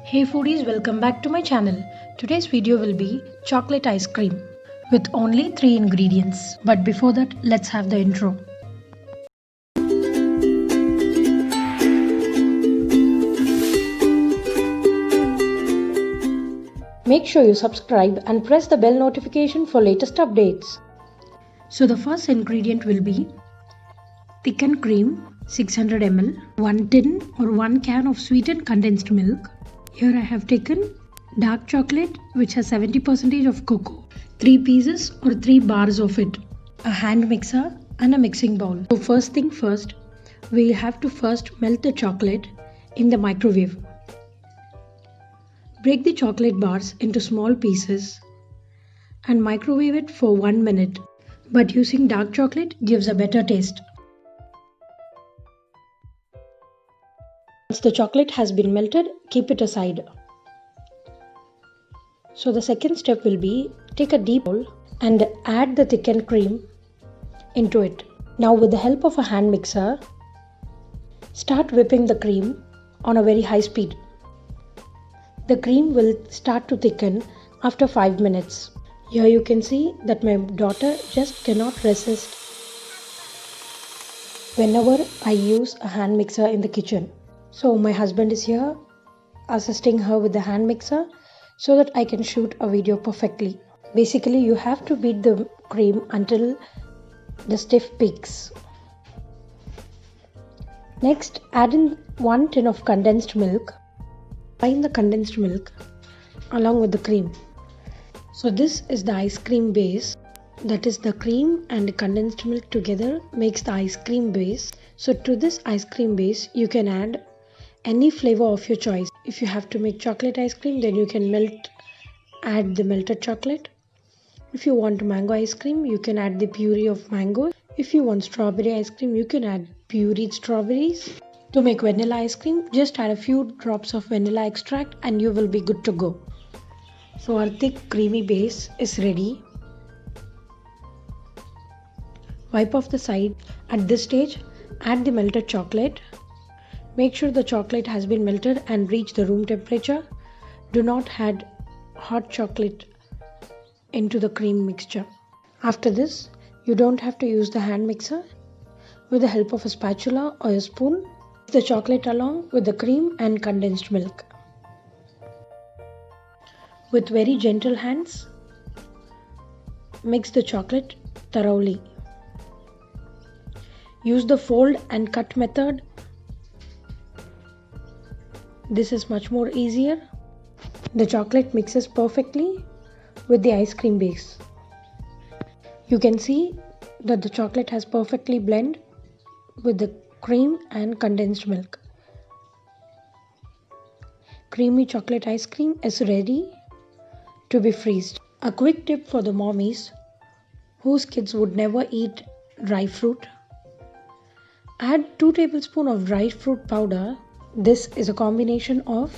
Hey foodies, welcome back to my channel. Today's video will be chocolate ice cream with only 3 ingredients. But before that, let's have the intro. Make sure you subscribe and press the bell notification for latest updates. So the first ingredient will be thickened cream 600 ml, 1 tin or 1 can of sweetened condensed milk. Here I have taken dark chocolate which has 70% of cocoa, 3 pieces or 3 bars of it, a hand mixer and a mixing bowl. So first thing first, we have to first melt the chocolate in the microwave. Break the chocolate bars into small pieces and microwave it for 1 minute. But using dark chocolate gives a better taste. Once the chocolate has been melted, keep it aside. So the second step will be take a deep bowl and add the thickened cream into it. Now with the help of a hand mixer, start whipping the cream on a very high speed. The cream will start to thicken after 5 minutes. Here you can see that my daughter just cannot resist whenever I use a hand mixer in the kitchen. So my husband is here assisting her with the hand mixer so that I can shoot a video perfectly. Basically you have to beat the cream until the stiff peaks. Next add in 1 tin of condensed milk. Combine the condensed milk along with the cream. So this is the ice cream base. That is the cream and the condensed milk together makes the ice cream base. So to this ice cream base you can add any flavor of your choice. If you have to make chocolate ice cream, then you can add the melted chocolate. If you want mango ice cream, you can add the puree of mango. If you want strawberry ice cream, you can add pureed strawberries. To make vanilla ice cream, just add a few drops of vanilla extract and you will be good to go. So our thick creamy base is ready. Wipe off the side. At this stage, add the melted chocolate. Make sure the chocolate has been melted and reached the room temperature. Do not add hot chocolate into the cream mixture. After this, you don't have to use the hand mixer. With the help of a spatula or a spoon, mix the chocolate along with the cream and condensed milk. With very gentle hands, mix the chocolate thoroughly. Use the fold and cut method. This is much more easier. The chocolate mixes perfectly with the ice cream base. You can see that the chocolate has perfectly blended with the cream and condensed milk. Creamy chocolate ice cream is ready to be freezed. A quick tip for the mommies whose kids would never eat dry fruit. Add 2 tablespoons of dry fruit powder. This is a combination of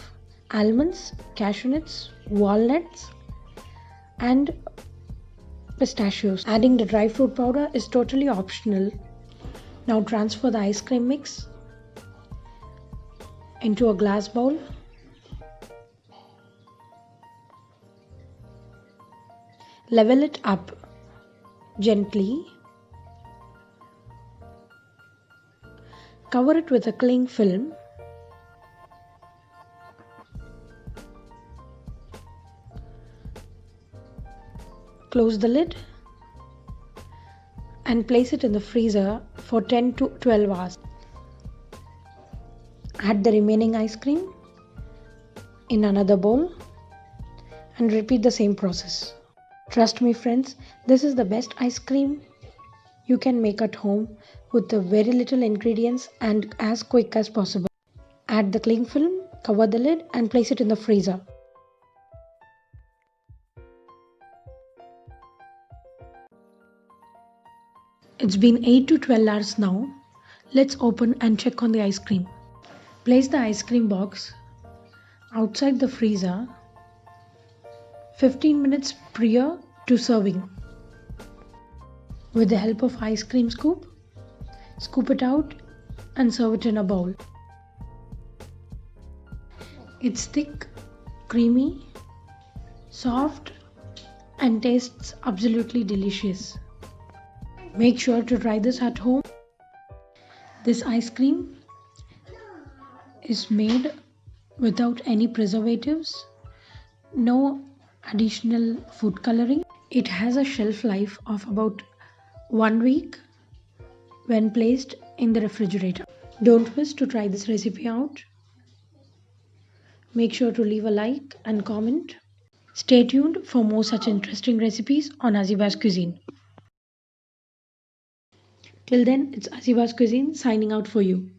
almonds, cashew nuts, walnuts and pistachios. Adding the dry fruit powder is totally optional. Now transfer the ice cream mix into a glass bowl. Level it up gently. Cover it with a cling film. Close the lid and place it in the freezer for 10 to 12 hours. Add the remaining ice cream in another bowl and repeat the same process. Trust me friends, this is the best ice cream you can make at home with the very little ingredients and as quick as possible. Add the cling film, cover the lid and place it in the freezer. It's been 8 to 12 hours now. Let's open and check on the ice cream. Place the ice cream box outside the freezer 15 minutes prior to serving. With the help of ice cream scoop, scoop it out and serve it in a bowl. It's thick creamy, soft, and tastes absolutely delicious. Make sure to try this at home. This ice cream is made without any preservatives, no additional food coloring. It has a shelf life of about 1 week when placed in the refrigerator. Don't miss to try this recipe out. Make sure to leave a like and comment. Stay tuned for more such interesting recipes on Aziba's Cuisine. Till then, it's Aziba's Cuisine signing out for you.